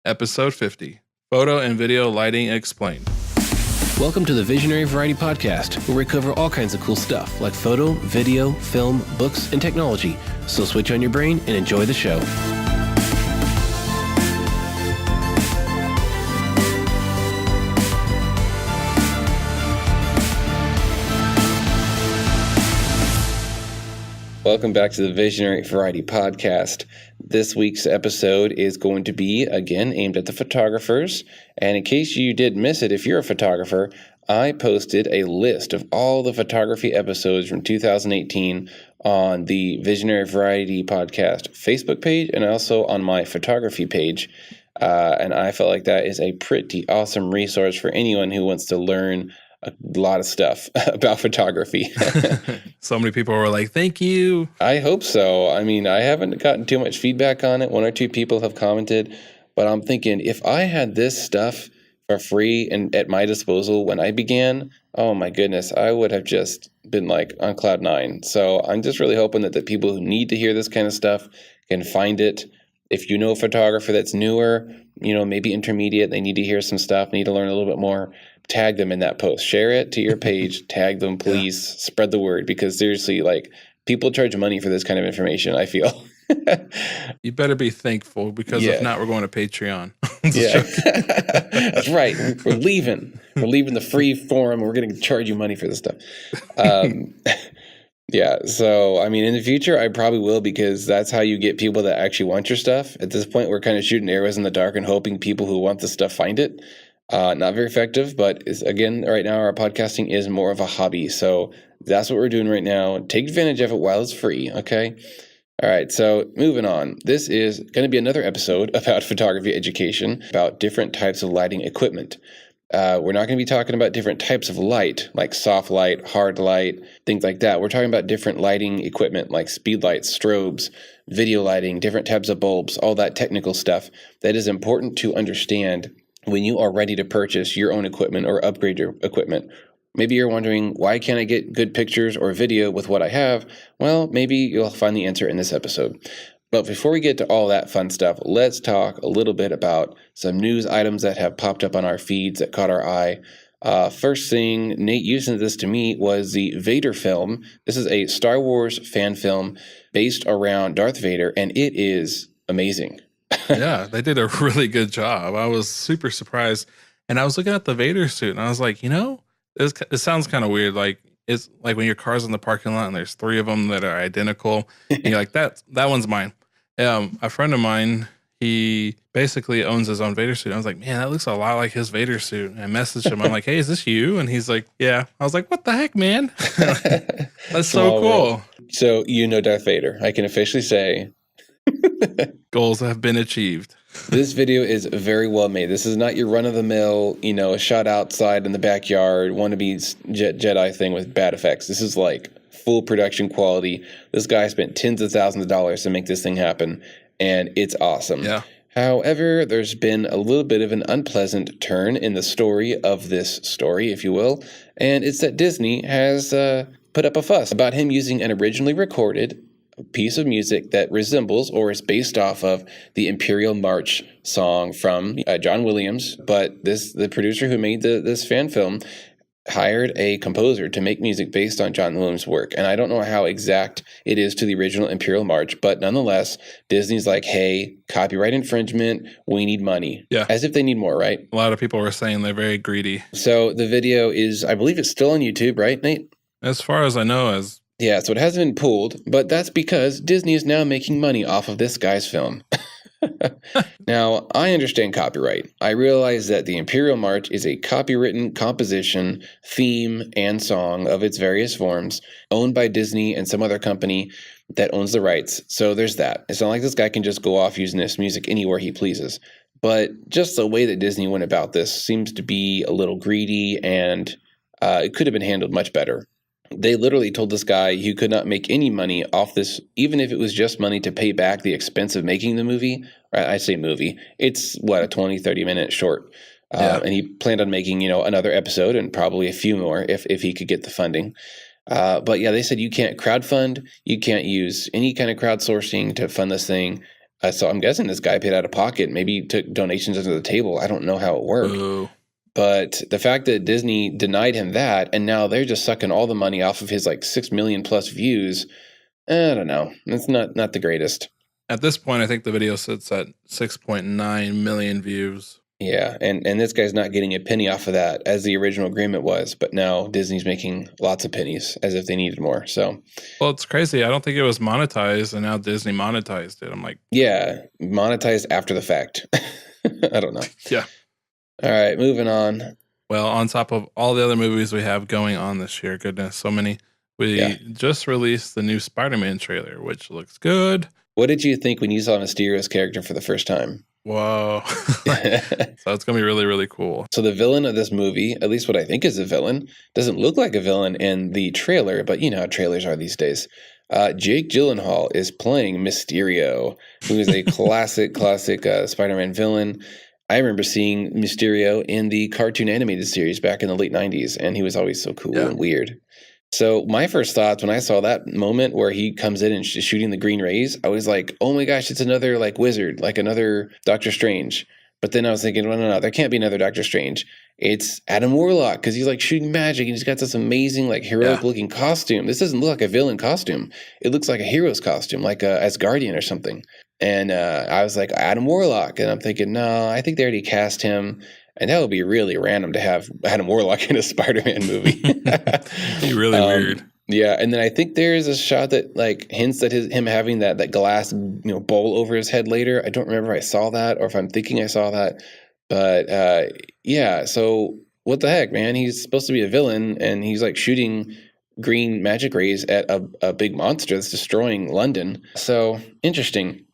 Episode 50, Photo and Video Lighting Explained. Welcome to the Visionary Variety Podcast, where we cover all kinds of cool stuff like photo, video, film, books, and technology. So switch on your brain and enjoy the show. Welcome back to the Visionary Variety Podcast. This week's episode is going to be, again, aimed at the photographers. And in case you did miss it, if you're a photographer, I posted a list of all the photography episodes from 2018 on the Visionary Variety Podcast Facebook page and also on my photography page. And I felt like that is a pretty awesome resource for anyone who wants to learn a lot of stuff about photography. So many people were like, thank you. I hope so. I mean, I haven't gotten too much feedback on it. One or two people have commented, but I'm thinking if I had this stuff for free and at my disposal when I began, oh my goodness, I would have just been like on cloud nine. So I'm just really hoping that the people who need to hear this kind of stuff can find it. If you know a photographer that's newer, maybe intermediate, they need to hear some stuff, need to learn a little bit more, tag them in that post. Share it to your page. Tag them, please. Yeah. Spread the word, because seriously, people charge money for this kind of information, I feel. You better be thankful, because if not, we're going to Patreon. Yeah, that's right. We're leaving. We're leaving the free forum. We're going to charge you money for this stuff. Yeah, so, in the future, I probably will, because that's how you get people that actually want your stuff. At this point, we're kind of shooting arrows in the dark and hoping people who want the stuff find it. Not very effective, but again, right now, our podcasting is more of a hobby. So that's what we're doing right now. Take advantage of it while it's free, okay? All right, so moving on. This is going to be another episode about photography education, about different types of lighting equipment. We're not going to be talking about different types of light, like soft light, hard light, things like that. We're talking about different lighting equipment, like speed lights, strobes, video lighting, different types of bulbs, all that technical stuff that is important to understand when you are ready to purchase your own equipment or upgrade your equipment. Maybe you're wondering, why can't I get good pictures or video with what I have? Well, maybe you'll find the answer in this episode. But before we get to all that fun stuff, let's talk a little bit about some news items that have popped up on our feeds that caught our eye. First thing, Nate, you sent this to me, was the Vader film. This is a Star Wars fan film based around Darth Vader, and it is amazing. Yeah, they did a really good job. I was super surprised. And I was looking at the Vader suit, and I was like, it sounds kind of weird. Like, it's like when your car's in the parking lot and there's three of them that are identical. And you're like, that one's mine. A friend of mine, he basically owns his own Vader suit. I was like, man, that looks a lot like his Vader suit. And I messaged him. I'm like, hey, is this you? And he's like, yeah. I was like, what the heck, man? That's so cool. World. So Darth Vader. I can officially say goals have been achieved. This video is very well made. This is not your run-of-the-mill, a shot outside in the backyard, wannabe Jedi thing with bad effects. This is like full production quality. This guy spent tens of thousands of dollars to make this thing happen, and it's awesome. Yeah. However, there's been a little bit of an unpleasant turn in the story of this story, if you will, and it's that Disney has put up a fuss about him using an originally recorded piece of music that resembles or is based off of the Imperial March song from John Williams. But the producer who made this fan film hired a composer to make music based on John Williams' work. And I don't know how exact it is to the original Imperial March, but nonetheless, Disney's like, hey, copyright infringement, we need money. Yeah. As if they need more, right? A lot of people were saying they're very greedy. So the video is, I believe it's still on YouTube, right, Nate? As far as I know, yeah, so it hasn't been pulled, but that's because Disney is now making money off of this guy's film. Now, I understand copyright. I realize that the Imperial March is a copywritten composition, theme, and song of its various forms, owned by Disney and some other company that owns the rights. So there's that. It's not like this guy can just go off using this music anywhere he pleases. But just the way that Disney went about this seems to be a little greedy, and it could have been handled much better. They literally told this guy he could not make any money off this, even if it was just money to pay back the expense of making the movie. I say movie. It's, a 20, 30-minute short. Yeah. And he planned on making, another episode and probably a few more if he could get the funding. But yeah, they said you can't crowdfund. You can't use any kind of crowdsourcing to fund this thing. So I'm guessing this guy paid out of pocket. Maybe he took donations under the table. I don't know how it worked. Ooh. But the fact that Disney denied him that, and now they're just sucking all the money off of his like 6 million plus views, I don't know. It's not the greatest. At this point, I think the video sits at 6.9 million views. Yeah, and this guy's not getting a penny off of that, as the original agreement was. But now Disney's making lots of pennies, as if they needed more. So, well, it's crazy. I don't think it was monetized, and now Disney monetized it. I'm like, yeah, monetized after the fact. I don't know. Yeah. All right, moving on. Well, on top of all the other movies we have going on this year, goodness, so many. We just released the new SpiderMan trailer, which looks good. What did you think when you saw Mysterio's character for the first time? Whoa. So it's going to be really, really cool. So the villain of this movie, at least what I think is a villain, doesn't look like a villain in the trailer, but you know how trailers are these days. Jake Gyllenhaal is playing Mysterio, who is a classic Spider-Man villain. I remember seeing Mysterio in the cartoon animated series back in the late 90s, and he was always so cool and weird. So my first thoughts when I saw that moment where he comes in and shooting the green rays, I was like, oh my gosh, it's another like wizard, like another Doctor Strange. But then I was thinking, no, there can't be another Doctor Strange. It's Adam Warlock because he's like shooting magic and he's got this amazing like heroic looking costume. This doesn't look like a villain costume. It looks like a hero's costume, like a Asgardian or something. And I was like, Adam Warlock. And I'm thinking, no, I think they already cast him. And that would be really random to have Adam Warlock in a Spider-Man movie. Be really weird. Yeah, and then I think there's a shot that like hints at him having that glass bowl over his head later. I don't remember if I saw that or if I'm thinking I saw that. But yeah, so what the heck, man? He's supposed to be a villain, and he's like shooting green magic rays at a big monster that's destroying London. So interesting.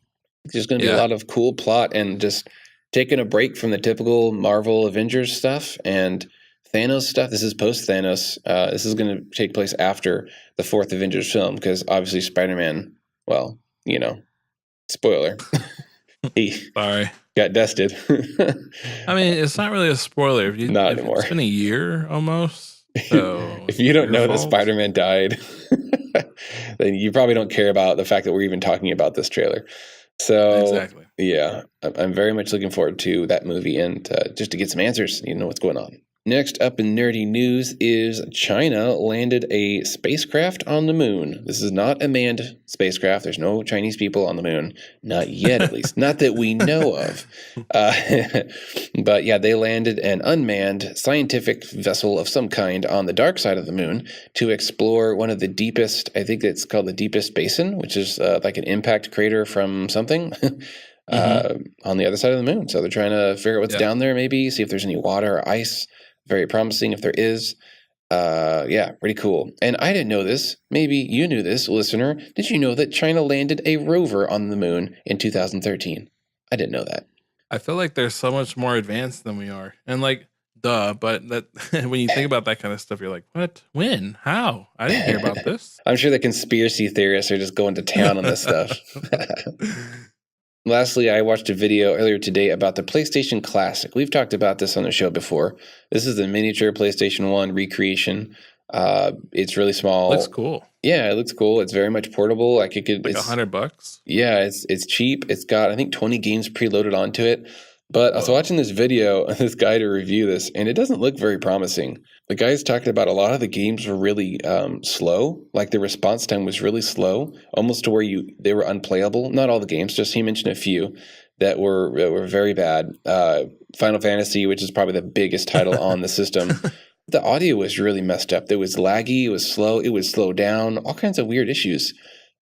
There's going to be a lot of cool plot and just taking a break from the typical Marvel Avengers stuff and Thanos stuff. This is post Thanos. This is going to take place after the fourth Avengers film because obviously Spider-Man, well, spoiler, he got dusted. I mean, it's not really a spoiler. Not anymore. It's been a year almost. So if you don't know that Spider-Man died, then you probably don't care about the fact that we're even talking about this trailer. So exactly. Yeah, I'm very much looking forward to that movie and just to get some answers, what's going on. Next up in nerdy news is China landed a spacecraft on the moon. This is not a manned spacecraft. There's no Chinese people on the moon. Not yet, at least. Not that we know of. But yeah, they landed an unmanned scientific vessel of some kind on the dark side of the moon to explore one of the deepest, I think it's called the deepest basin, which is like an impact crater from something. On the other side of the moon. So they're trying to figure out what's down there, maybe, see if there's any water or ice. Very promising if there is. Yeah, pretty cool. And I didn't know this. Maybe you knew this, listener. Did you know that China landed a rover on the moon in 2013? I didn't know that. I feel like they're so much more advanced than we are. And like, duh, but that when you think about that kind of stuff, you're like, what? When? How? I didn't hear about this. I'm sure the conspiracy theorists are just going to town on this stuff. Lastly, I watched a video earlier today about the PlayStation Classic. We've talked about this on the show before. This is the miniature PlayStation 1 recreation. It's really small. Looks cool. Yeah, it looks cool. It's very much portable. Like it's $100. Yeah, it's cheap. It's got I think 20 games preloaded onto it. But I was watching this video of this guy to review this, and it doesn't look very promising. The guy's talking about a lot of the games were really slow. Like the response time was really slow, almost to where they were unplayable. Not all the games, just he mentioned a few that were very bad. Final Fantasy, which is probably the biggest title on the system. The audio was really messed up. It was laggy. It was slow. It would slow down. All kinds of weird issues.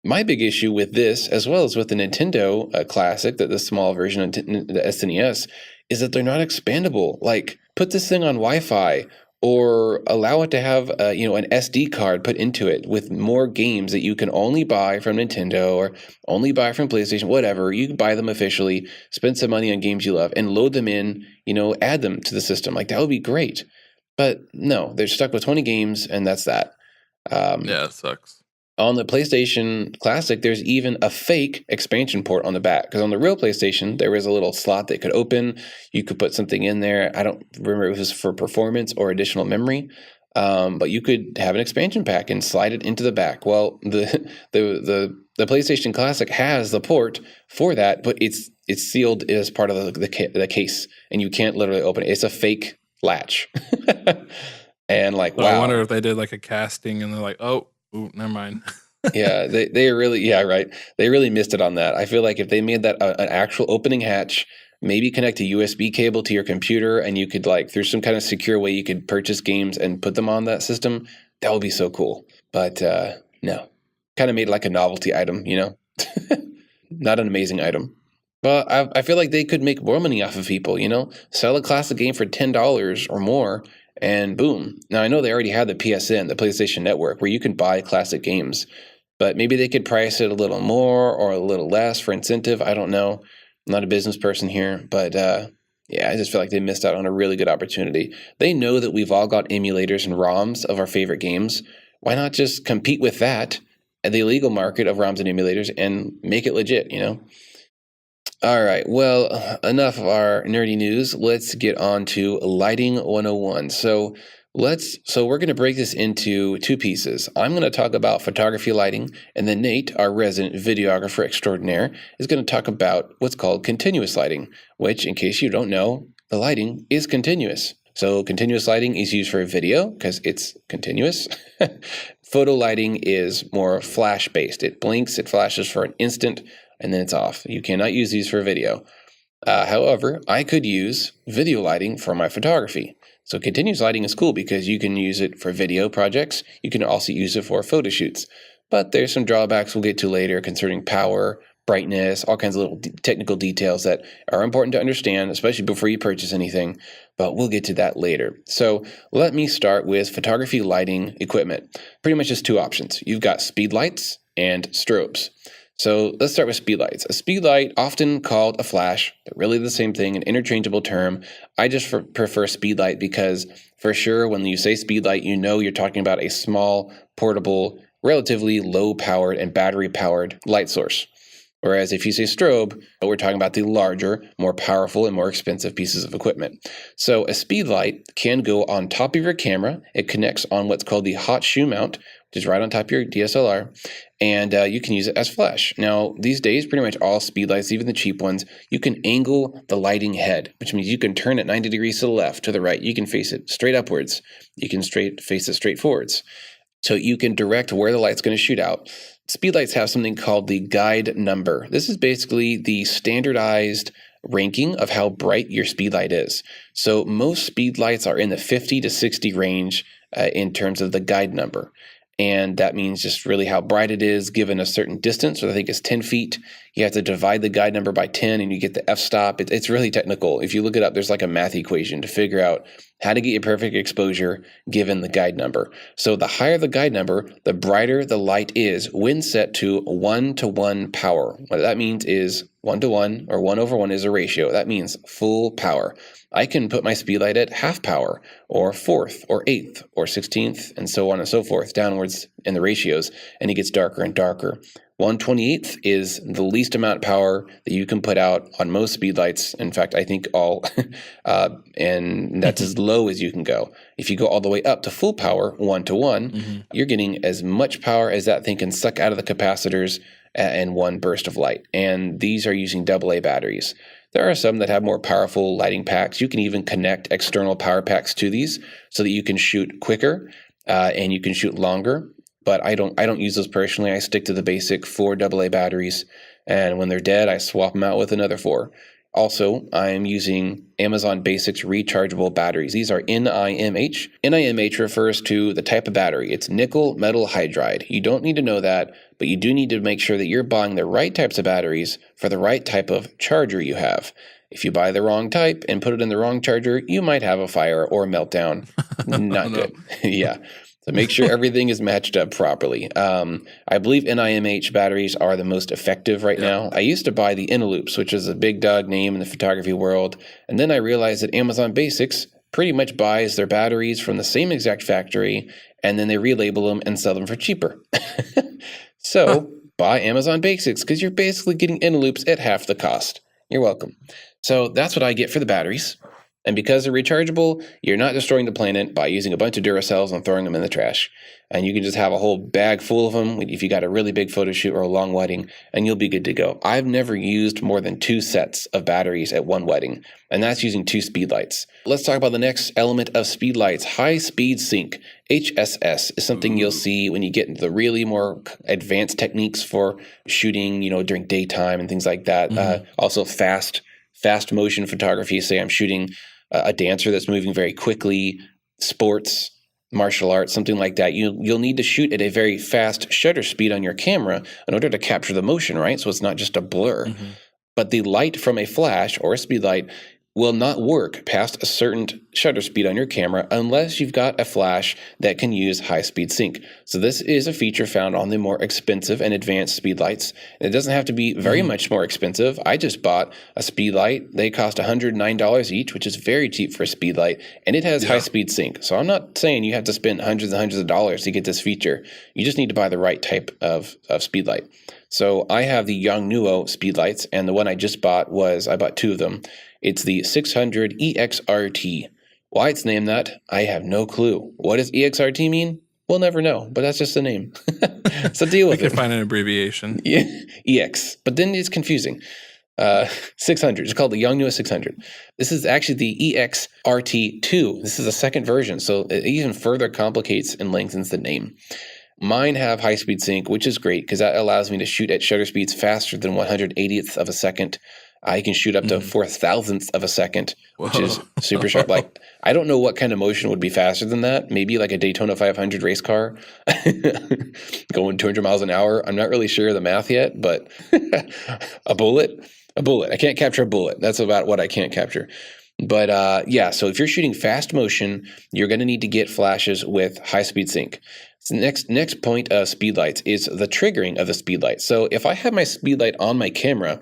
My big issue with this, as well as with the Nintendo Classic, the small version of the SNES, is that they're not expandable. Like, put this thing on Wi-Fi or allow it to have an SD card put into it with more games that you can only buy from Nintendo or only buy from PlayStation, whatever. You can buy them officially, spend some money on games you love, and load them in, add them to the system. Like, that would be great. But no, they're stuck with 20 games, and that's that. Yeah, it sucks. On the PlayStation Classic, there's even a fake expansion port on the back. Because on the real PlayStation, there was a little slot that could open. You could put something in there. I don't remember if it was for performance or additional memory. But you could have an expansion pack and slide it into the back. Well, the PlayStation Classic has the port for that, but it's sealed as part of the case, and you can't literally open it. It's a fake latch. And like, So wow. I wonder if they did like a casting and they're like, oh, ooh, never mind. Yeah, they really, yeah, right. They really missed it on that. I feel like if they made that an actual opening hatch, maybe connect a USB cable to your computer, and you could like through some kind of secure way you could purchase games and put them on that system, that would be so cool. But no, kind of made like a novelty item, you know, not an amazing item. But I feel like they could make more money off of people, you know, sell a classic game for $10 or more, and boom. Now I know they already had the PSN, the PlayStation Network, where you can buy classic games. But maybe they could price it a little more or a little less for incentive. I don't know. I'm not a business person here. But yeah, I just feel like they missed out on a really good opportunity. They know that we've all got emulators and ROMs of our favorite games. Why not just compete with that at the illegal market of ROMs and emulators and make it legit, you know? All right. Well, enough of our nerdy news. Let's get on to Lighting 101. So we're going to break this into two pieces. I'm going to talk about photography lighting, and then Nate, our resident videographer extraordinaire, is going to talk about what's called continuous lighting, which, in case you don't know, the lighting is continuous. So continuous lighting is used for video because it's continuous. Photo lighting is more flash-based. It blinks, it flashes for an instant, and then it's off. You cannot use these for video. However, I could use video lighting for my photography. So continuous lighting is cool because you can use it for video projects. You can also use it for photo shoots. But there's some drawbacks we'll get to later concerning power, brightness, all kinds of little technical details that are important to understand, especially before you purchase anything. But we'll get to that later. So let me start with photography lighting equipment. Pretty much just two options. You've got speed lights and strobes. So let's start with speed lights. A speed light, often called a flash, they're really the same thing, an interchangeable term. I just prefer speed light because for sure when you say speed light, you know you're talking about a small, portable, relatively low-powered and battery-powered light source. Whereas if you say strobe, we're talking about the larger, more powerful, and more expensive pieces of equipment. So a speed light can go on top of your camera. It connects on what's called the hot shoe mount, which is right on top of your DSLR, and you can use it as flash. Now, these days, pretty much all speed lights, even the cheap ones, you can angle the lighting head, which means you can turn it 90 degrees to the left, to the right. You can face it straight upwards. You can face it straight forwards. So you can direct where the light's going to shoot out. Speed lights have something called the guide number. This is basically the standardized ranking of how bright your speed light is. So most speed lights are in the 50 to 60 range in terms of the guide number. And that means just really how bright it is given a certain distance. So I think it's 10 feet. You have to divide the guide number by 10 and you get the f-stop. It's really technical. If you look it up, there's like a math equation to figure out how to get your perfect exposure given the guide number. So the higher the guide number, the brighter the light is when set to 1-to-1 power. What that means is 1-to-1 or 1/1 is a ratio. That means full power. I can put my speed light at half power or fourth or eighth or 16th and so on and so forth downwards in the ratios, and it gets darker and darker. 1/28th is the least amount of power that you can put out on most speed lights. In fact, I think all, and that's as low as you can go. If you go all the way up to full power, 1-to-1, you're getting as much power as that thing can suck out of the capacitors in one burst of light. And these are using AA batteries. There are some that have more powerful lighting packs. You can even connect external power packs to these so that you can shoot quicker and you can shoot longer. But I don't use those personally. I stick to the basic 4 AA batteries, and when they're dead, I swap them out with another 4. Also, I am using Amazon Basics rechargeable batteries. These are NIMH. NIMH refers to the type of battery. It's nickel metal hydride. You don't need to know that, but you do need to make sure that you're buying the right types of batteries for the right type of charger you have. If you buy the wrong type and put it in the wrong charger, you might have a fire or a meltdown. Not good. Yeah. So make sure everything is matched up properly. I believe NIMH batteries are the most effective right now. I used to buy the Inaloops, which is a big dog name in the photography world. And then I realized that Amazon Basics pretty much buys their batteries from the same exact factory, and then they relabel them and sell them for cheaper. So buy Amazon Basics because you're basically getting Inaloops at half the cost. You're welcome. So that's what I get for the batteries. And because they're rechargeable, you're not destroying the planet by using a bunch of Duracells and throwing them in the trash. And you can just have a whole bag full of them if you got a really big photo shoot or a long wedding, and you'll be good to go. I've never used more than 2 sets of batteries at one wedding, and that's using 2 speed lights. Let's talk about the next element of speed lights, high speed sync. HSS is something you'll see when you get into the really more advanced techniques for shooting, during daytime and things like that. Also fast motion photography. Say I'm shooting a dancer that's moving very quickly, sports, martial arts, something like that. You'll need to shoot at a very fast shutter speed on your camera in order to capture the motion, right? So it's not just a blur. But the light from a flash or a speed light will not work past a certain shutter speed on your camera unless you've got a flash that can use high-speed sync. So this is a feature found on the more expensive and advanced speed lights. It doesn't have to be very much more expensive. I just bought a speed light. They cost $109 each, which is very cheap for a speed light, and it has high-speed sync. So I'm not saying you have to spend hundreds and hundreds of dollars to get this feature. You just need to buy the right type of speed light. So I have the Yongnuo speed lights, and the one I just bought I bought 2 of them. It's the 600 ex-rtii. Why it's named that, I have no clue. What does ex-rtii mean? We'll never know, but that's just the name. So deal with it. We can find an abbreviation. Yeah, EX, but then it's confusing. 600, it's called the Yongnuo 600. This is actually the ex-rtii2. This is a second version, so it even further complicates and lengthens the name. Mine have high-speed sync, which is great because that allows me to shoot at shutter speeds faster than 1/180th of a second. I can shoot up to 4,000th of a second, which is super sharp. Like, I don't know what kind of motion would be faster than that. Maybe like a Daytona 500 race car going 200 miles an hour. I'm not really sure of the math yet, but a bullet. I can't capture a bullet. That's about what I can't capture. But so if you're shooting fast motion, you're going to need to get flashes with high-speed sync. So next point of speed lights is the triggering of the speed light. So if I have my speed light on my camera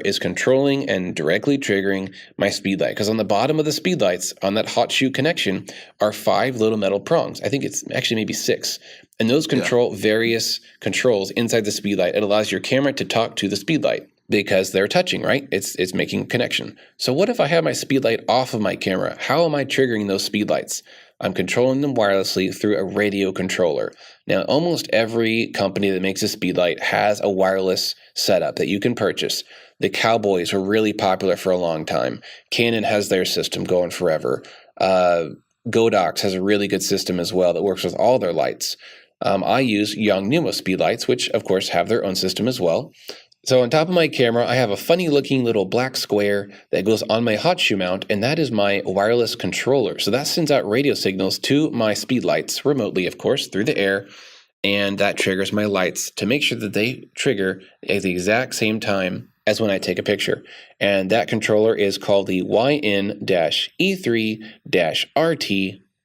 is controlling and directly triggering my speed light. Because on the bottom of the speed lights, on that hot shoe connection, are 5 little metal prongs. I think it's actually maybe 6. And those control various controls inside the speed light. It allows your camera to talk to the speed light because they're touching, right? It's making connection. So what if I have my speed light off of my camera? How am I triggering those speed lights? I'm controlling them wirelessly through a radio controller. Now, almost every company that makes a speed light has a wireless setup that you can purchase. The Cowboys were really popular for a long time. Canon has their system going forever. Godox has a really good system as well that works with all their lights. I use Yongnuo speed lights, which of course have their own system as well. So on top of my camera, I have a funny looking little black square that goes on my hot shoe mount, and that is my wireless controller. So that sends out radio signals to my speed lights remotely, of course, through the air, and that triggers my lights to make sure that they trigger at the exact same time as when I take a picture. And that controller is called the YN-E3-RT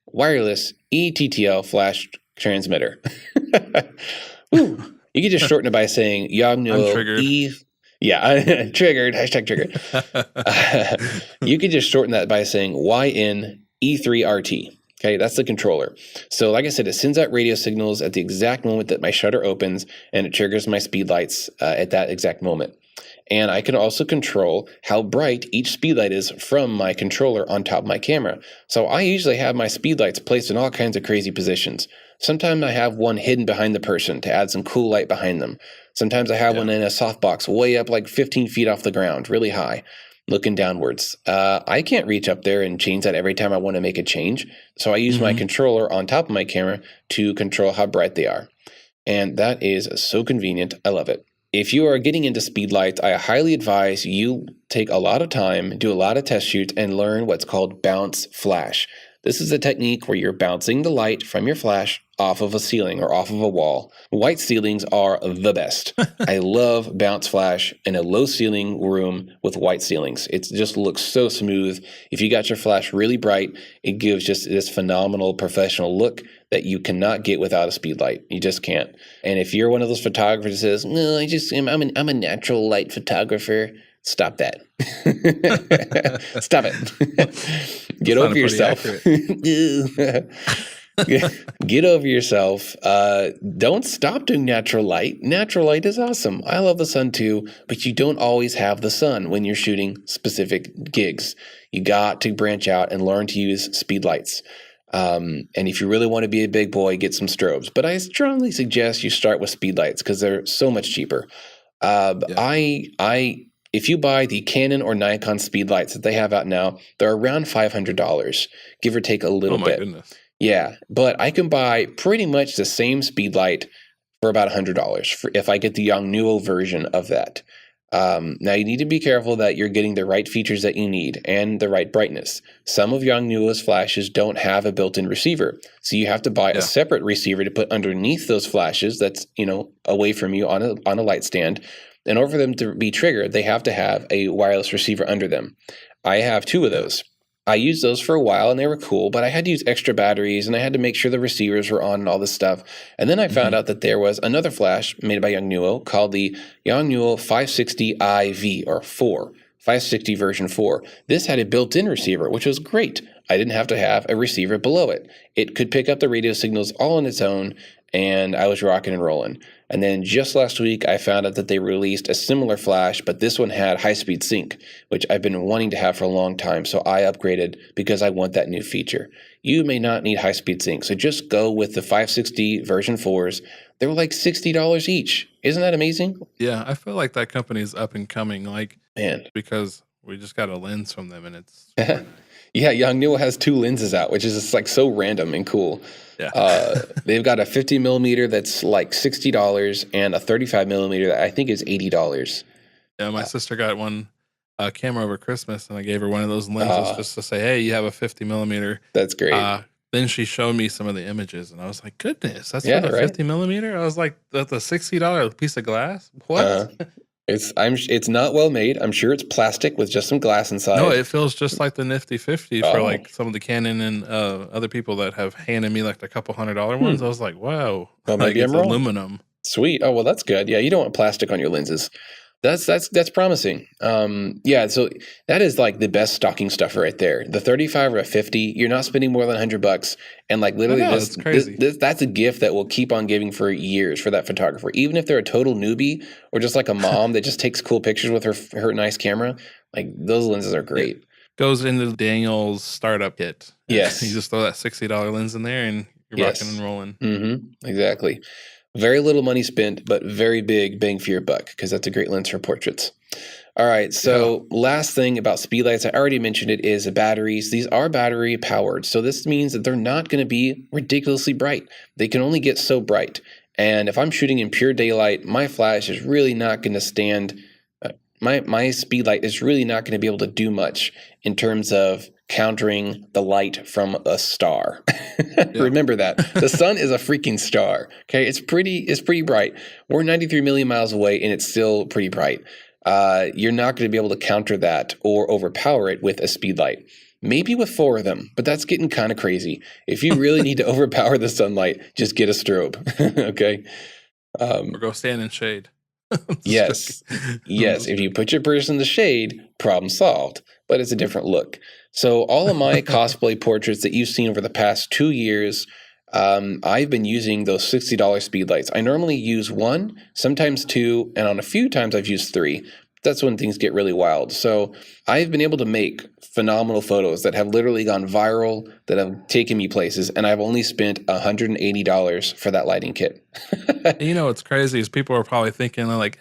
wireless ETTL flash transmitter. Woo. You can just shorten it by saying Yongnuo triggered, hashtag triggered. You could just shorten that by saying YN-E3-RT. Okay, that's the controller. So like I said, it sends out radio signals at the exact moment that my shutter opens, and it triggers my speed lights at that exact moment. And I can also control how bright each speed light is from my controller on top of my camera. So I usually have my speed lights placed in all kinds of crazy positions. Sometimes I have one hidden behind the person to add some cool light behind them. Sometimes I have one in a softbox way up like 15 feet off the ground, really high, looking downwards. I can't reach up there and change that every time I want to make a change. So I use my controller on top of my camera to control how bright they are. And that is so convenient. I love it. If you are getting into speed lights, I highly advise you take a lot of time, do a lot of test shoots, and learn what's called bounce flash. This is a technique where you're bouncing the light from your flash off of a ceiling or off of a wall. White ceilings are the best. I love bounce flash in a low ceiling room with white ceilings. It just looks so smooth. If you got your flash really bright, it gives just this phenomenal professional look that you cannot get without a speed light. You just can't. And if you're one of those photographers that says, "No, I'm a natural light photographer," stop that. Stop it. Get over yourself. Get over yourself. Don't stop doing natural light. Natural light is awesome. I love the sun too, but you don't always have the sun when you're shooting specific gigs. You got to branch out and learn to use speed lights. And if you really want to be a big boy, get some strobes. But I strongly suggest you start with speed lights because they're so much cheaper. If you buy the Canon or Nikon speed lights that they have out now, they're around $500, give or take a little bit. Goodness. Yeah, but I can buy pretty much the same speed light for about $100 if I get the Yongnuo version of that. Now, you need to be careful that you're getting the right features that you need and the right brightness. Some of Yongnuo's flashes don't have a built-in receiver, so you have to buy a separate receiver to put underneath those flashes that's, away from you on a light stand. In order for them to be triggered, they have to have a wireless receiver under them. I have 2 of those. I used those for a while and they were cool, but I had to use extra batteries and I had to make sure the receivers were on and all this stuff. And then I found out that there was another flash made by Yongnuo called the Yongnuo 560i-V or 4, 560 version 4. This had a built-in receiver, which was great. I didn't have to have a receiver below it. It could pick up the radio signals all on its own, and I was rocking and rolling. And then just last week, I found out that they released a similar flash, but this one had high-speed sync, which I've been wanting to have for a long time, so I upgraded because I want that new feature. You may not need high-speed sync, so just go with the 560 version 4s. They were like $60 each. Isn't that amazing? Yeah, I feel like that company's up and coming, Man. because we just got a lens from them, and it's... Yeah, Yongnuo has 2 lenses out, which is just like so random and cool. Yeah. They've got a 50 millimeter that's like $60 and a 35 millimeter that I think is $80. Yeah, my sister got one camera over Christmas, and I gave her one of those lenses just to say, hey, you have a 50 millimeter. That's great. Then she showed me some of the images, and I was like, goodness, that's for the 50 millimeter? I was like, that's a $60 piece of glass? What? It's not well made. I'm sure it's plastic with just some glass inside. No, it feels just like the Nifty 50 for like some of the Canon and other people that have handed me like a couple $100 ones. I was like, wow. Well, maybe it's I'm wrong. aluminum. Sweet. Oh, well, that's good. Yeah, you don't want plastic on your lenses. That's promising. Yeah, so that is like the best stocking stuffer right there. The 35 or a 50, you're not spending more than $100, and like literally that's crazy. That's a gift that will keep on giving for years for that photographer. Even if they're a total newbie or just like a mom that just takes cool pictures with her nice camera, like those lenses are great. It goes into Daniel's startup kit. Yes. You just throw that $60 lens in there and you're rocking and rolling. Mm-hmm. Exactly. Very little money spent, but very big bang for your buck because that's a great lens for portraits. All right, so last thing about speedlights, I already mentioned it, is the batteries. These are battery powered, so this means that they're not going to be ridiculously bright. They can only get so bright. And if I'm shooting in pure daylight, my flash is really not going to stand. My speedlight is really not going to be able to do much in terms of countering the light from a star. Remember that. The sun is a freaking star. Okay, it's pretty bright. We're 93 million miles away and it's still pretty bright. You're not going to be able to counter that or overpower it with a speed light. Maybe with 4 of them, but that's getting kind of crazy. If you really need to overpower the sunlight, just get a strobe. Okay. Or go stand in shade. Yes. If you put your person in the shade, problem solved. But it's a different look. So all of my cosplay portraits that you've seen over the past 2 years, I've been using those $60 speedlights. I normally use 1, sometimes 2, and on a few times I've used 3. That's when things get really wild. So I've been able to make phenomenal photos that have literally gone viral, that have taken me places, and I've only spent $180 for that lighting kit. What's crazy is people are probably thinking like,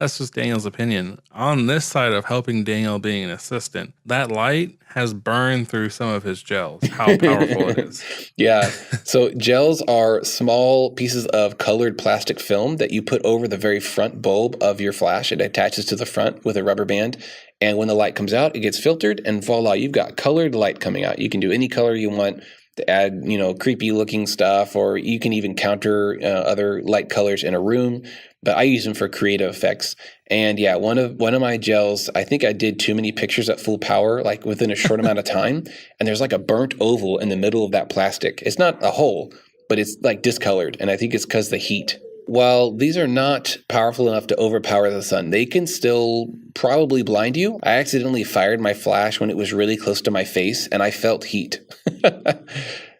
that's just Daniel's opinion. On this side of helping Daniel being an assistant, that light has burned through some of his gels, how powerful it is. Yeah. So gels are small pieces of colored plastic film that you put over the very front bulb of your flash. It attaches to the front with a rubber band. And when the light comes out, it gets filtered, and voila, you've got colored light coming out. You can do any color you want to add, creepy looking stuff, or you can even counter other light colors in a room. But I use them for creative effects. And yeah, one of my gels, I think I did too many pictures at full power, like within a short amount of time. And there's like a burnt oval in the middle of that plastic. It's not a hole, but it's like discolored. And I think it's because of the heat. While these are not powerful enough to overpower the sun, they can still probably blind you. I accidentally fired my flash when it was really close to my face, and I felt heat.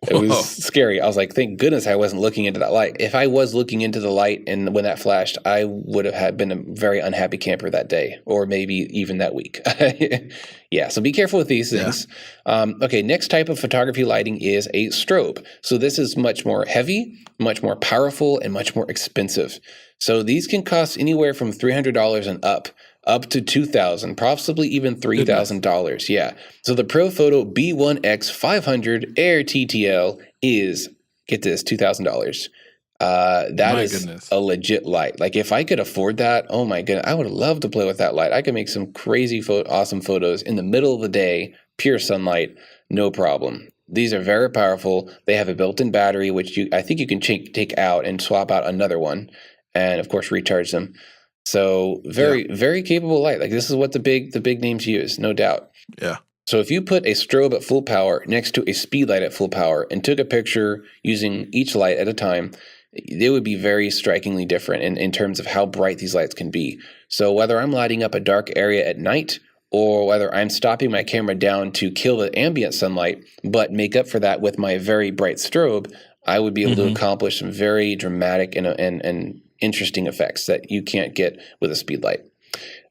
It was Whoa. scary. I was like, thank goodness I wasn't looking into that light. If I was looking into the light and when that flashed, I would have had been a very unhappy camper that day, or maybe even that week. Yeah, so be careful with these things. Okay, next type of photography lighting is a strobe. So this is much more heavy, much more powerful, and much more expensive. So these can cost anywhere from $300 and up to $2,000, possibly even $3,000. Yeah. So the ProPhoto B1X 500 Air TTL is, get this, $2,000. That My is goodness. a legit light. Like if I could afford that, oh my goodness, I would love to play with that light. I could make some crazy, awesome photos in the middle of the day, pure sunlight, no problem. These are very powerful. They have a built-in battery, which I think you can take out and swap out another one, and of course recharge them. So very capable light. Like this is what the big names use, no doubt. Yeah. So if you put a strobe at full power next to a speed light at full power and took a picture using each light at a time, they would be very strikingly different in terms of how bright these lights can be. So whether I'm lighting up a dark area at night or whether I'm stopping my camera down to kill the ambient sunlight but make up for that with my very bright strobe, I would be able to accomplish some very dramatic and interesting effects that you can't get with a speed light.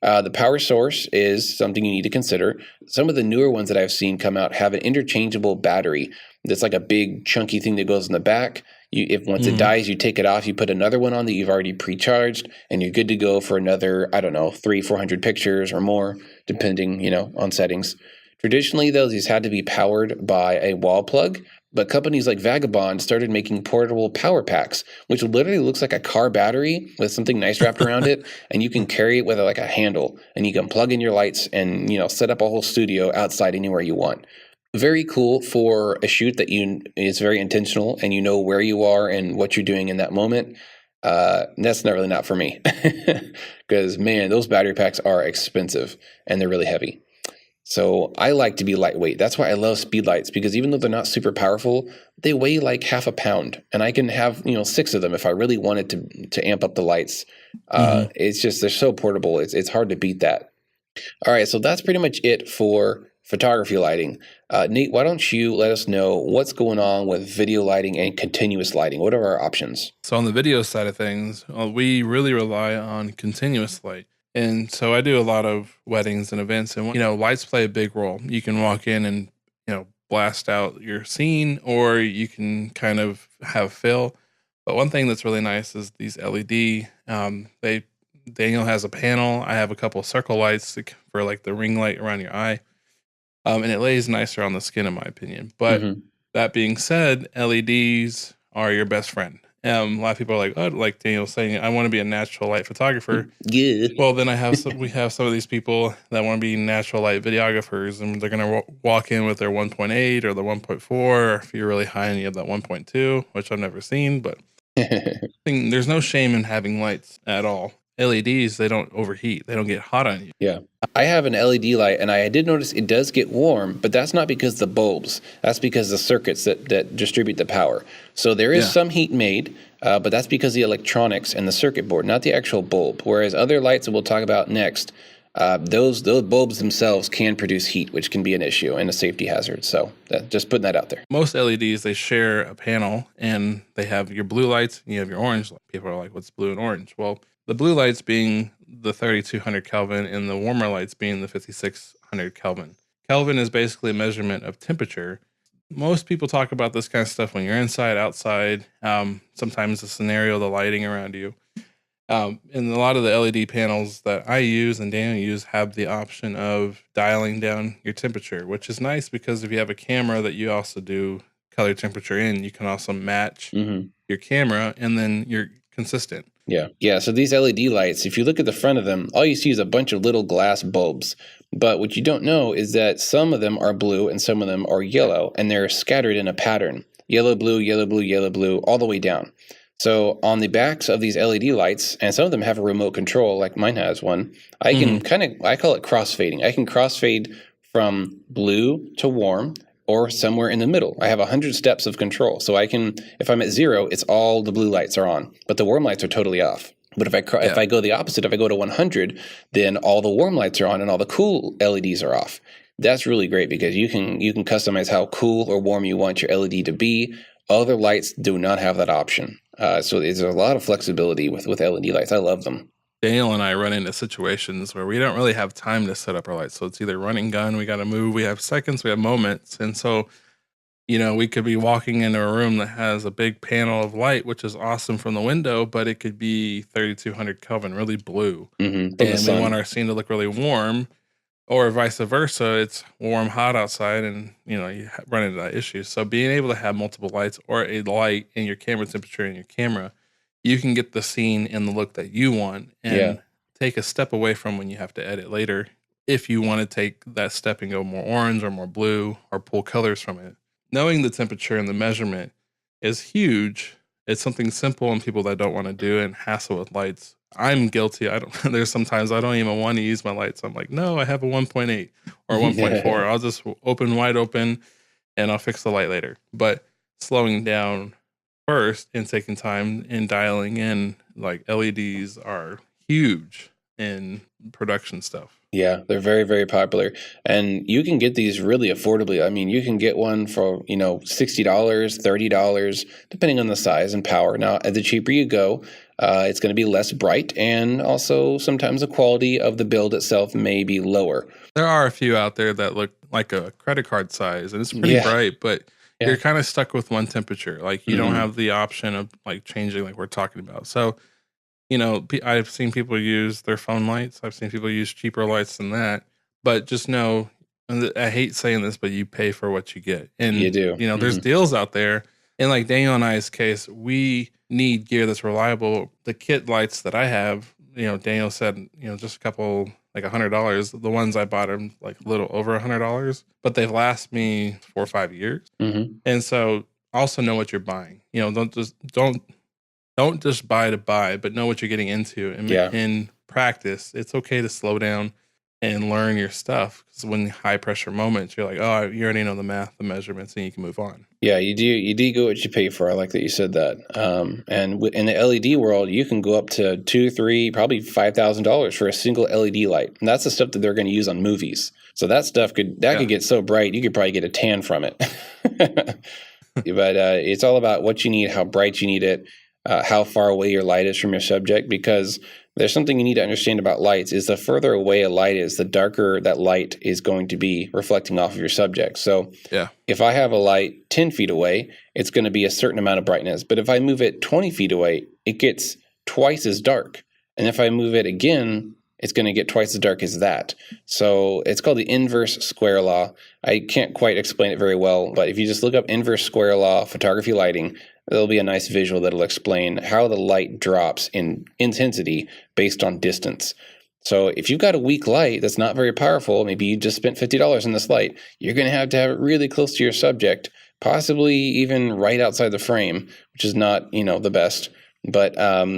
The power source is something you need to consider. Some of the newer ones that I've seen come out have an interchangeable battery that's like a big chunky thing that goes in the back. Once it dies, you take it off, you put another one on that you've already pre-charged, and you're good to go for another, 300-400 pictures or more, depending, on settings. Traditionally, though, these had to be powered by a wall plug, but companies like Vagabond started making portable power packs, which literally looks like a car battery with something nice wrapped around it, and you can carry it with like a handle, and you can plug in your lights and set up a whole studio outside anywhere you want. Very cool for a shoot that is very intentional and you know where you are and what you're doing in that moment. That's not for me, because man, those battery packs are expensive and they're really heavy. So I like to be lightweight. That's why I love speed lights, because even though they're not super powerful, they weigh like half a pound, and I can have 6 of them if I really wanted to amp up the lights. It's just they're so portable. It's hard to beat that. All right, so that's pretty much it for photography lighting. Nate, why don't you let us know what's going on with video lighting and continuous lighting? What are our options? So on the video side of things, we really rely on continuous light. And so I do a lot of weddings and events, and lights play a big role. You can walk in and blast out your scene, or you can kind of have fill. But one thing that's really nice is these LED. Daniel has a panel. I have a couple of circle lights for like the ring light around your eye, and it lays nicer on the skin, in my opinion. But that being said, LEDs are your best friend. A lot of people are like, oh, like Daniel's saying, I want to be a natural light photographer. Yeah. Well, then we have some of these people that want to be natural light videographers, and they're going to walk in with their 1.8 or the 1.4, or if you're really high and you have that 1.2, which I've never seen, but there's no shame in having lights at all. LEDs, they don't overheat. They don't get hot on you. Yeah. I have an LED light, and I did notice it does get warm, but that's not because the bulbs. That's because the circuits that distribute the power. So there is some heat made, but that's because the electronics and the circuit board, not the actual bulb. Whereas other lights that we'll talk about next, those bulbs themselves can produce heat, which can be an issue and a safety hazard. So just putting that out there. Most LEDs, they share a panel, and they have your blue lights and you have your orange light. People are like, what's blue and orange? Well, the blue lights being the 3200 Kelvin and the warmer lights being the 5600 Kelvin. Kelvin is basically a measurement of temperature. Most people talk about this kind of stuff when you're inside, outside, sometimes the scenario, the lighting around you. And a lot of the LED panels that I use and Daniel use have the option of dialing down your temperature, which is nice because if you have a camera that you also do color temperature in, you can also match your camera, and then you're consistent. Yeah. So these LED lights, if you look at the front of them, all you see is a bunch of little glass bulbs. But what you don't know is that some of them are blue and some of them are yellow, and they're scattered in a pattern. Yellow, blue, yellow, blue, yellow, blue, all the way down. So on the backs of these LED lights, and some of them have a remote control, like mine has one, I can I call it crossfading. I can crossfade from blue to warm, or somewhere in the middle. I have 100 steps of control. So I can, if I'm at 0, it's all the blue lights are on, but the warm lights are totally off. But if I go the opposite, if I go to 100, then all the warm lights are on and all the cool LEDs are off. that's really great because you can customize how cool or warm you want your LED to be. Other lights do not have that option. So there's a lot of flexibility with LED lights. I love them. Daniel and I run into situations where we don't really have time to set up our lights. So it's either running gun, we got to move, we have seconds, we have moments. And so, we could be walking into a room that has a big panel of light, which is awesome from the window, but it could be 3200 Kelvin, really blue. Mm-hmm. And we want our scene to look really warm, or vice versa. It's warm, hot outside, and you run into that issue. So being able to have multiple lights or a light in your camera temperature in your camera, you can get the scene and the look that you want and take a step away from when you have to edit later. If you want to take that step and go more orange or more blue or pull colors from it. Knowing the temperature and the measurement is huge. It's something simple and people that don't want to do it and hassle with lights. I'm guilty. There's sometimes I don't even want to use my lights. I'm like, no, I have a 1.8 or 1.4. I'll just wide open and I'll fix the light later. But slowing down first and taking time and dialing in, like LEDs are huge in production stuff. Yeah, they're very, very popular. And you can get these really affordably. I mean, you can get one for, $60, $30, depending on the size and power. Now, the cheaper you go, it's going to be less bright, and also sometimes the quality of the build itself may be lower. There are a few out there that look like a credit card size, and it's pretty bright, but you're kind of stuck with one temperature. Like, you don't have the option of like changing, like we're talking about. So, I've seen people use their phone lights. I've seen people use cheaper lights than that. But just know, and I hate saying this, but you pay for what you get. And you do. There's deals out there. In like Daniel and I's case, we need gear that's reliable. The kit lights that I have, Daniel said, just a couple, like $100. The ones I bought are like a little over $100, but they've lasted me 4 or 5 years. And so also know what you're buying. Don't just buy to buy, but know what you're getting into. And in practice, it's okay to slow down and learn your stuff. Because when high pressure moments, you're like, oh, you already know the math, the measurements, and you can move on. Yeah, you do. You do get what you pay for. I like that you said that. And in the LED world, you can go up to $2,000, $3,000, probably $5,000 for a single LED light. And that's the stuff that they're going to use on movies. So that stuff could get so bright, you could probably get a tan from it. But it's all about what you need, how bright you need it. How far away your light is from your subject, because there's something you need to understand about lights is the further away a light is, the darker that light is going to be reflecting off of your subject. So if I have a light 10 feet away, it's going to be a certain amount of brightness. But if I move it 20 feet away, it gets twice as dark. And if I move it again, it's going to get twice as dark as that. So it's called the inverse square law. I can't quite explain it very well, but if you just look up inverse square law photography lighting, there'll be a nice visual that'll explain how the light drops in intensity based on distance. So if you've got a weak light that's not very powerful, maybe you just spent $50 on this light, you're going to have it really close to your subject, possibly even right outside the frame, which is not, the best. But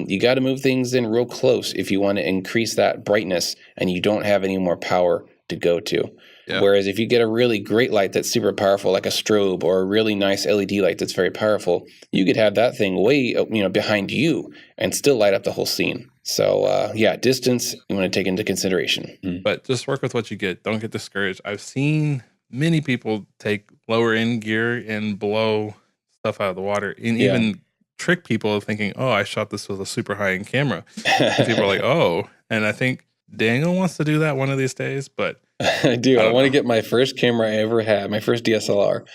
you got to move things in real close if you want to increase that brightness and you don't have any more power to go to. Yeah. Whereas if you get a really great light that's super powerful, like a strobe, or a really nice LED light that's very powerful, you could have that thing way, behind you and still light up the whole scene. So, distance you want to take into consideration. But just work with what you get. Don't get discouraged. I've seen many people take lower end gear and blow stuff out of the water, and even trick people thinking, oh, I shot this with a super high end camera. And people are like, oh. And I think Daniel wants to do that one of these days, but I do. I want to get my first camera I ever had, my first DSLR,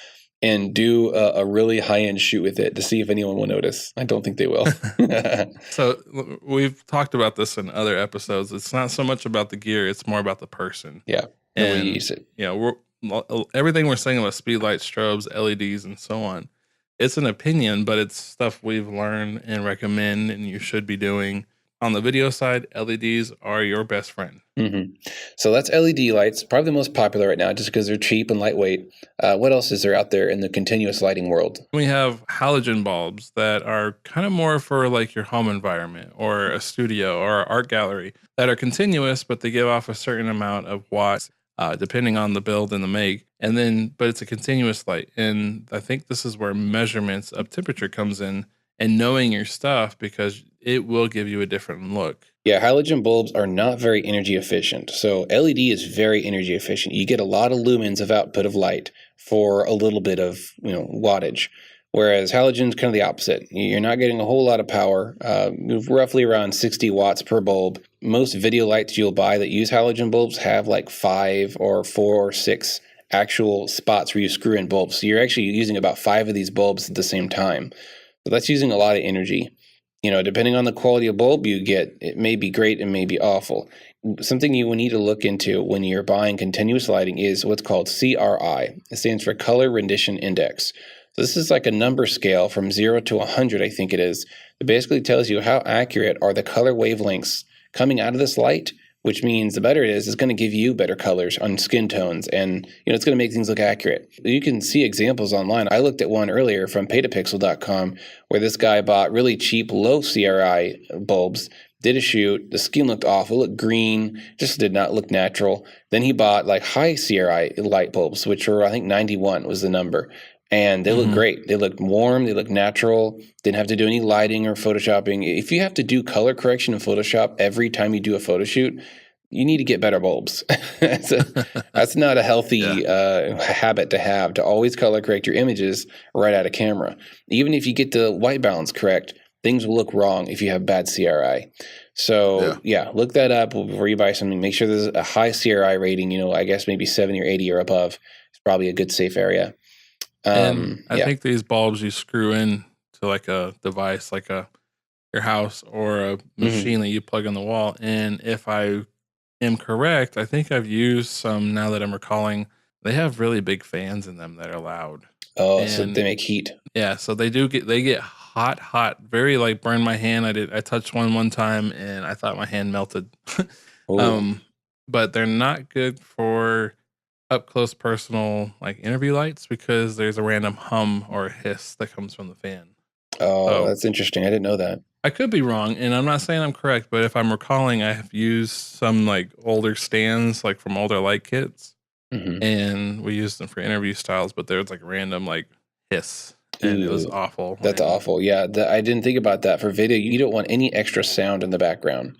and do a really high-end shoot with it to see if anyone will notice. I don't think they will. So we've talked about this in other episodes. It's not so much about the gear. It's more about the person. Yeah. And we use it. Everything we're saying about speed lights, strobes, LEDs, and so on, it's an opinion, but it's stuff we've learned and recommend and you should be doing. On the video side, LEDs are your best friend. So that's LED lights, probably the most popular right now just because they're cheap and lightweight. What else is there out there in the continuous lighting world? We have halogen bulbs that are kind of more for like your home environment or a studio or an art gallery that are continuous, but they give off a certain amount of watts depending on the build and the make. And then, but it's a continuous light. And I think this is where measurements of temperature comes in and knowing your stuff, because it will give you a different look. Yeah, halogen bulbs are not very energy efficient. So LED is very energy efficient. You get a lot of lumens of output of light for a little bit of wattage. Whereas halogen is kind of the opposite. You're not getting a whole lot of power, roughly around 60 watts per bulb. Most video lights you'll buy that use halogen bulbs have like 5 or 4 or 6 actual spots where you screw in bulbs. So you're actually using about 5 of these bulbs at the same time. So that's using a lot of energy. Depending on the quality of bulb you get, it may be great and may be awful. Something you will need to look into when you're buying continuous lighting is what's called CRI. It stands for Color Rendition Index. So this is like a number scale from 0 to 100, I think it is. It basically tells you how accurate are the color wavelengths coming out of this light, which means the better it is, it's going to give you better colors on skin tones, and it's going to make things look accurate. You can see examples online. I looked at one earlier from Petapixel.com where this guy bought really cheap, low CRI bulbs, did a shoot, the skin looked awful, looked green, just did not look natural. Then he bought like high CRI light bulbs, which were, I think 91 was the number. And they look great. They look warm. They look natural. Didn't have to do any lighting or photoshopping. If you have to do color correction in Photoshop every time you do a photo shoot, you need to get better bulbs. That's not a healthy habit to have, to always color correct your images right out of camera. Even if you get the white balance correct, things will look wrong if you have bad CRI. So, yeah, look that up before you buy something. Make sure there's a high CRI rating, I guess maybe 70 or 80 or above. It's probably a good safe area. And I think these bulbs you screw in to like a device, like your house or a machine that you plug on the wall. And if I am correct, I think I've used some, now that I'm recalling, they have really big fans in them that are loud. Oh, so they make heat. Yeah, so they get hot, very like burn my hand. I touched one time and I thought my hand melted. But they're not good for up close personal like interview lights because there's a random hum or hiss that comes from the fan. Oh, that's interesting. I didn't know that. I could be wrong, and I'm not saying I'm correct, but if I'm recalling, I have used some like older stands like from older light kits, and we used them for interview styles, but there was like random like hiss, and it was awful. That's awful. Yeah, I didn't think about that. For video, you don't want any extra sound in the background.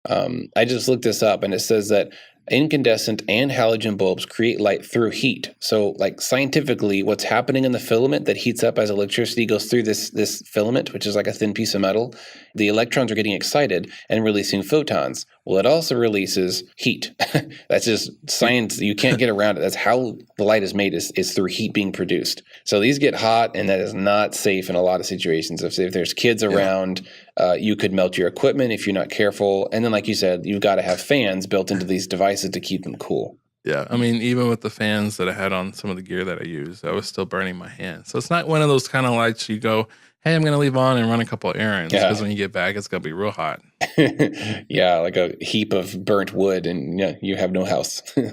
I just looked this up, and it says that incandescent and halogen bulbs create light through heat. So, like scientifically, what's happening in the filament that heats up as electricity goes through this filament, which is like a thin piece of metal, the electrons are getting excited and releasing photons. Well, it also releases heat. That's just science. You can't get around it. That's how the light is made, is through heat being produced. So these get hot, and that is not safe in a lot of situations. If there's kids around, you could melt your equipment if you're not careful. And then, like you said, you've got to have fans built into these devices to keep them cool. Yeah, I mean, even with the fans that I had on some of the gear that I used, I was still burning my hand. So it's not one of those kind of lights you go, hey, I'm going to leave on and run a couple of errands, because when you get back, it's going to be real hot. Yeah, like a heap of burnt wood, and you have no house. All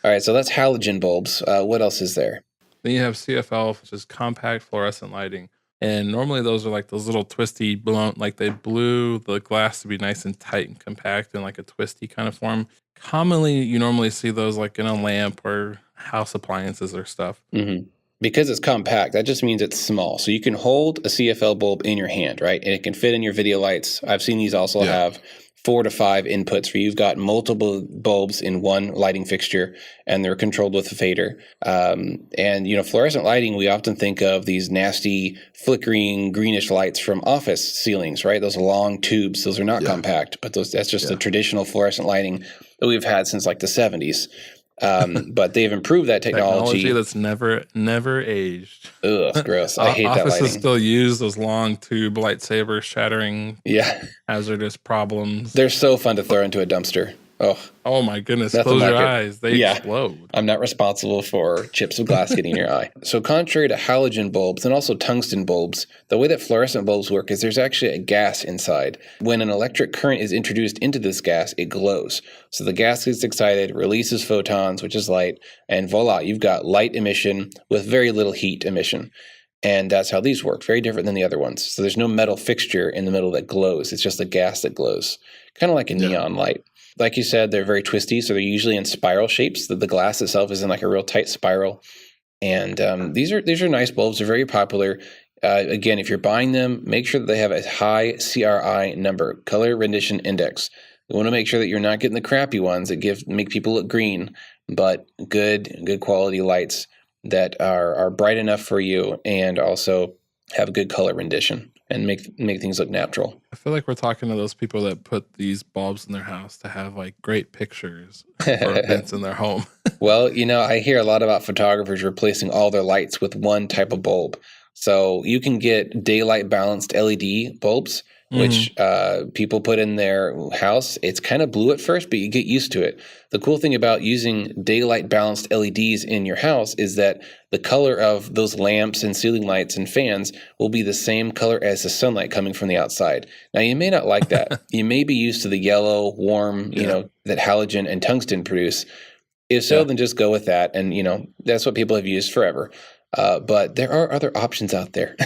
right, so that's halogen bulbs. What else is there? Then you have CFL, which is compact fluorescent lighting. And normally those are like those little twisty, blown, like they blew the glass to be nice and tight and compact in like a twisty kind of form. Commonly, you normally see those like in a lamp or house appliances or stuff. Because it's compact, that just means it's small. So you can hold a CFL bulb in your hand, right? And it can fit in your video lights. I've seen these also have 4 to 5 inputs for you've got multiple bulbs in one lighting fixture, and they're controlled with a fader. And fluorescent lighting, we often think of these nasty flickering greenish lights from office ceilings, right? Those long tubes, those are not compact, but that's just the traditional fluorescent lighting that we've had since like the 70s. But they've improved that technology that's never aged. Ugh, gross. I hate that lighting. Offices still use those long tube lightsabers shattering hazardous problems. They're so fun to throw into a dumpster. Oh my goodness. Close your eyes. They explode. I'm not responsible for chips of glass getting in your eye. So contrary to halogen bulbs and also tungsten bulbs, the way that fluorescent bulbs work is there's actually a gas inside. When an electric current is introduced into this gas, it glows. So the gas gets excited, releases photons, which is light, and voila, you've got light emission with very little heat emission. And that's how these work. Very different than the other ones. So there's no metal fixture in the middle that glows. It's just a gas that glows. Kind of like a neon light. Like you said, they're very twisty, so they're usually in spiral shapes. The glass itself is in like a real tight spiral. And these are nice bulbs. They're very popular. Again, if you're buying them, make sure that they have a high CRI number, color rendition index. You want to make sure that you're not getting the crappy ones that make people look green, but good quality lights that are bright enough for you and also have good color rendition and make things look natural. I feel like we're talking to those people that put these bulbs in their house to have like great pictures for events in their home. Well, I hear a lot about photographers replacing all their lights with one type of bulb. So you can get daylight balanced LED bulbs, which people put in their house. It's kind of blue at first, but you get used to it. The cool thing about using daylight balanced LEDs in your house is that the color of those lamps and ceiling lights and fans will be the same color as the sunlight coming from the outside. Now, you may not like that. You may be used to the yellow, warm, that halogen and tungsten produce. If so, then just go with that. And, that's what people have used forever. But there are other options out there.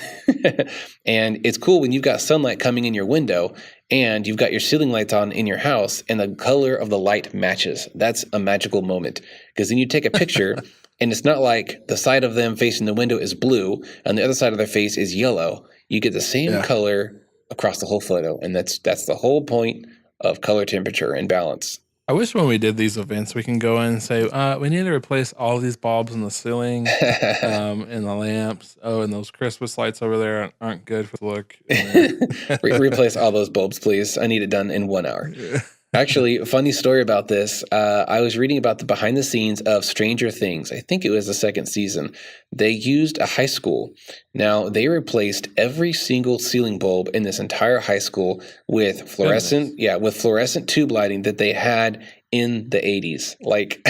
And it's cool when you've got sunlight coming in your window and you've got your ceiling lights on in your house and the color of the light matches. That's a magical moment, because then you take a picture and it's not like the side of them facing the window is blue and the other side of their face is yellow. You get the same color across the whole photo. And that's the whole point of color, temperature, and balance. I wish when we did these events, we can go in and say, we need to replace all these bulbs in the ceiling and the lamps. Oh, and those Christmas lights over there aren't good for the look. Replace all those bulbs, please. I need it done in 1 hour. Actually, a funny story about this. I was reading about the behind the scenes of Stranger Things. I think it was the second season. They used a high school. Now, they replaced every single ceiling bulb in this entire high school with fluorescent tube lighting that they had in the 80s. Like,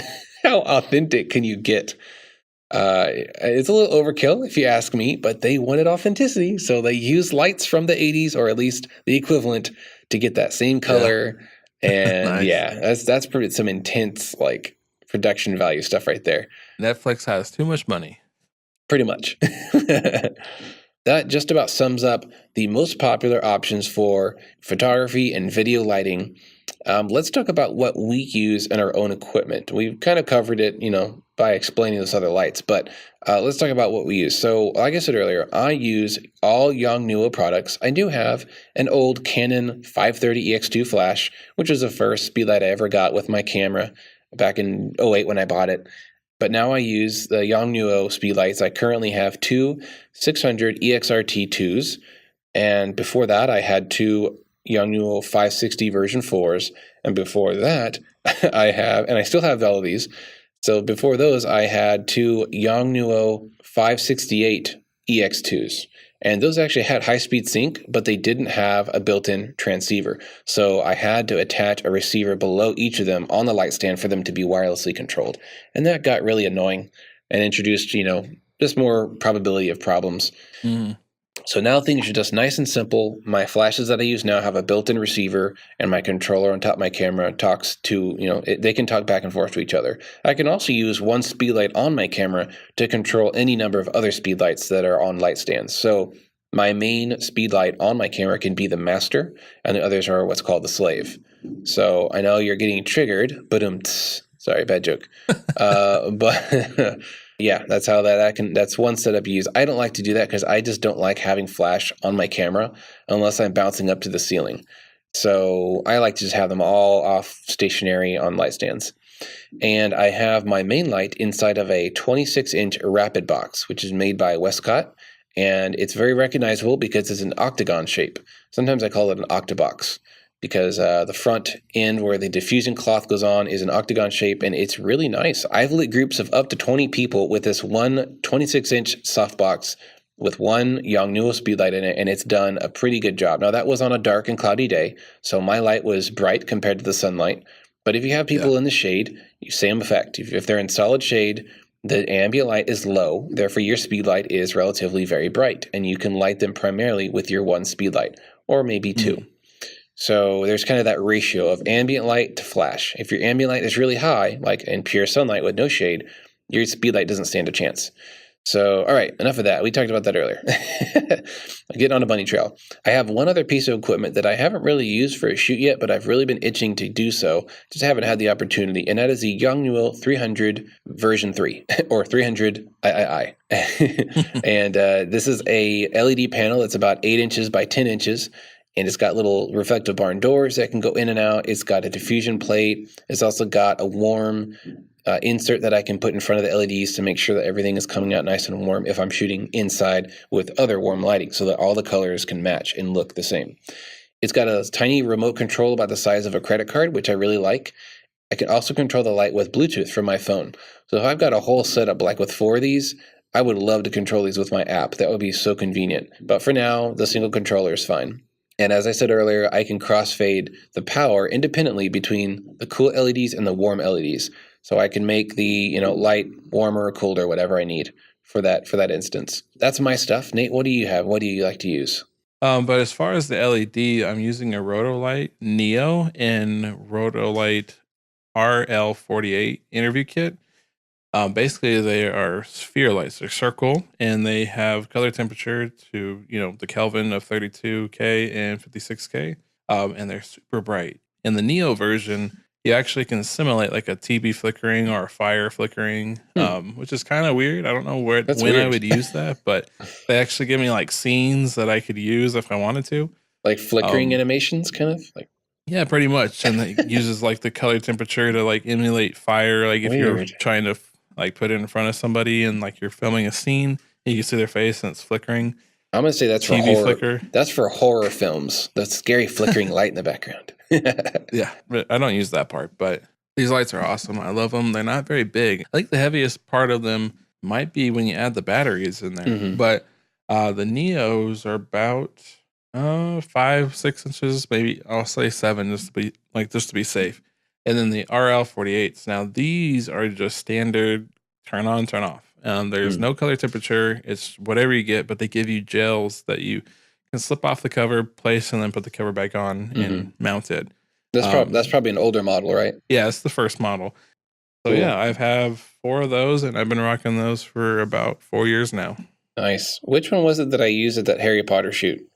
how authentic can you get? It's a little overkill if you ask me, but they wanted authenticity. So they used lights from the 80s, or at least the equivalent, to get that same color. And Nice. that's pretty some intense like production value stuff right there. Netflix has too much money. Pretty much. That just about sums up the most popular options for photography and video lighting. Let's talk about what we use in our own equipment. We've kind of covered it, by explaining those other lights, but let's talk about what we use. So, like I said earlier, I use all Yongnuo products. I do have an old Canon 530 EX2 flash, which was the first speedlight I ever got with my camera back in 2008 when I bought it. But now I use the Yongnuo speedlights. I currently have two 600 ex-rtii2s, and before that I had two Yongnuo 560 version 4s, and before that I still have all of these. So before those I had two Yongnuo 568 EX2s, and those actually had high-speed sync, but they didn't have a built-in transceiver. So I had to attach a receiver below each of them on the light stand for them to be wirelessly controlled. And that got really annoying and introduced, just more probability of problems. So now things are just nice and simple. My flashes that I use now have a built-in receiver, and my controller on top of my camera talks to, they can talk back and forth to each other. I can also use one speedlight on my camera to control any number of other speedlights that are on light stands. So my main speedlight on my camera can be the master, and the others are what's called the slave. So I know you're getting triggered, but sorry, bad joke. But yeah, that's how that's one setup you use. I don't like to do that because I just don't like having flash on my camera unless I'm bouncing up to the ceiling. So I like to just have them all off stationary on light stands. And I have my main light inside of a 26-inch rapid box, which is made by Westcott. And it's very recognizable because it's an octagon shape. Sometimes I call it an octabox, because the front end where the diffusing cloth goes on is an octagon shape, and it's really nice. I've lit groups of up to 20 people with this one 26-inch softbox with one Yongnuo speedlight in it, and it's done a pretty good job. Now, that was on a dark and cloudy day, so my light was bright compared to the sunlight. But if you have people in the shade, same effect. If they're in solid shade, the ambient light is low, therefore your speedlight is relatively very bright, and you can light them primarily with your one speedlight, or maybe two. So there's kind of that ratio of ambient light to flash. If your ambient light is really high, like in pure sunlight with no shade, your speedlight doesn't stand a chance. So, all right, enough of that. We talked about that earlier. Getting on a bunny trail. I have one other piece of equipment that I haven't really used for a shoot yet, but I've really been itching to do so. Just haven't had the opportunity, and that is the Yongnuo 300 version 3, or 300 III. And this is a LED panel that's about 8 inches by 10 inches. And it's got little reflective barn doors that can go in and out. It's got a diffusion plate. It's also got a warm insert that I can put in front of the LEDs to make sure that everything is coming out nice and warm if I'm shooting inside with other warm lighting so that all the colors can match and look the same. It's got a tiny remote control about the size of a credit card, which I really like. I can also control the light with Bluetooth from my phone. So if I've got a whole setup like with 4 of these, I would love to control these with my app. That would be so convenient. But for now, the single controller is fine. And as I said earlier, I can crossfade the power independently between the cool LEDs and the warm LEDs. So I can make the light warmer, colder, whatever I need for that instance. That's my stuff. Nate, what do you have? What do you like to use? But as far as the LED, I'm using a Rotolight Neo and Rotolight RL48 interview kit. Basically, they are sphere lights. They're circle, and they have color temperature to the Kelvin of 32K and 56K, and they're super bright. In the Neo version, you actually can simulate like a TB flickering or a fire flickering, which is kind of weird. I don't know when I would use that, but they actually give me like scenes that I could use if I wanted to, like flickering animations, kind of like. Yeah, pretty much, and it uses like the color temperature to like emulate fire. Like if you're trying to like put it in front of somebody and like you're filming a scene, you can see their face and it's flickering. I'm gonna say that's for TV horror. Flicker. That's for horror films. The scary flickering light in the background. Yeah, but I don't use that part. But these lights are awesome. I love them. They're not very big. I think the heaviest part of them might be when you add the batteries in there. Mm-hmm. But the Neos are about 5-6 inches, maybe I'll say 7, just to be safe. And then the RL48s. Now these are just standard turn on, turn off. There's no color temperature. It's whatever you get, but they give you gels that you can slip off the cover, place, and then put the cover back on and mount it. That's probably an older model, right? Yeah, it's the first model. So Cool. yeah, I have 4 of those, and I've been rocking those for about 4 years now. Nice. Which one was it that I used at that Harry Potter shoot?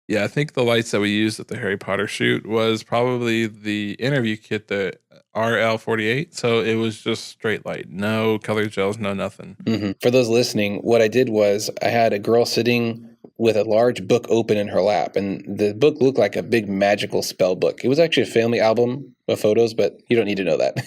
Yeah, I think the lights that we used at the Harry Potter shoot was probably the interview kit, the RL48. So it was just straight light, no color gels, no nothing. Mm-hmm. For those listening, what I did was I had a girl sitting with a large book open in her lap, and the book looked like a big magical spell book. It was actually a family album of photos, but you don't need to know that.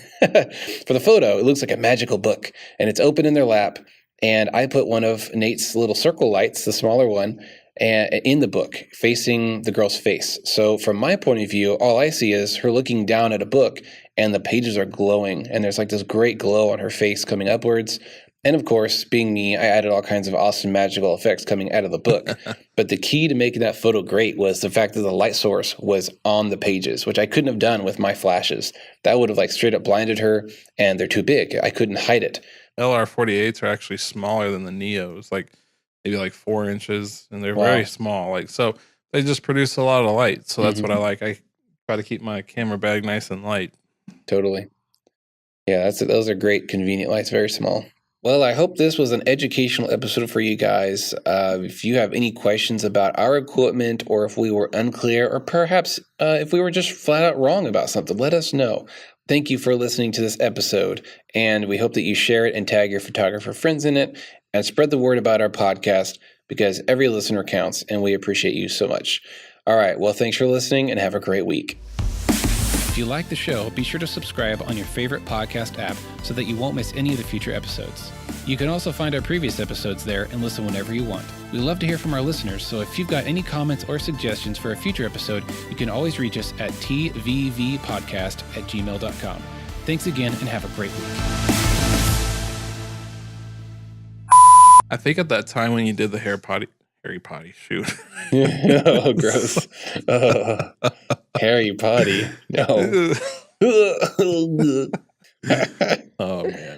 For the photo, it looks like a magical book, and it's open in their lap, and I put one of Nate's little circle lights, the smaller one, in the book, facing the girl's face. So from my point of view, all I see is her looking down at a book, and the pages are glowing, and there's like this great glow on her face coming upwards. And of course, being me, I added all kinds of awesome magical effects coming out of the book. But the key to making that photo great was the fact that the light source was on the pages, which I couldn't have done with my flashes. That would have like straight up blinded her, and they're too big. I couldn't hide it. LR48s are actually smaller than the Neos, like maybe like 4 inches, and they're very small. Like, so they just produce a lot of light. So that's what I like. I try to keep my camera bag nice and light. Totally. Yeah, those are great, convenient lights, very small. Well, I hope this was an educational episode for you guys. If you have any questions about our equipment, or if we were unclear, or perhaps if we were just flat out wrong about something, let us know. Thank you for listening to this episode, and we hope that you share it and tag your photographer friends in it, and spread the word about our podcast, because every listener counts, and we appreciate you so much. All right, well, thanks for listening, and have a great week. If you like the show, be sure to subscribe on your favorite podcast app so that you won't miss any of the future episodes. You can also find our previous episodes there and listen whenever you want. We love to hear from our listeners, so if you've got any comments or suggestions for a future episode, you can always reach us at tvvpodcast@gmail.com. Thanks again, and have a great week. I think at that time when you did the Harry Potter shoot. Oh, gross. Harry Potter. No. Oh, man.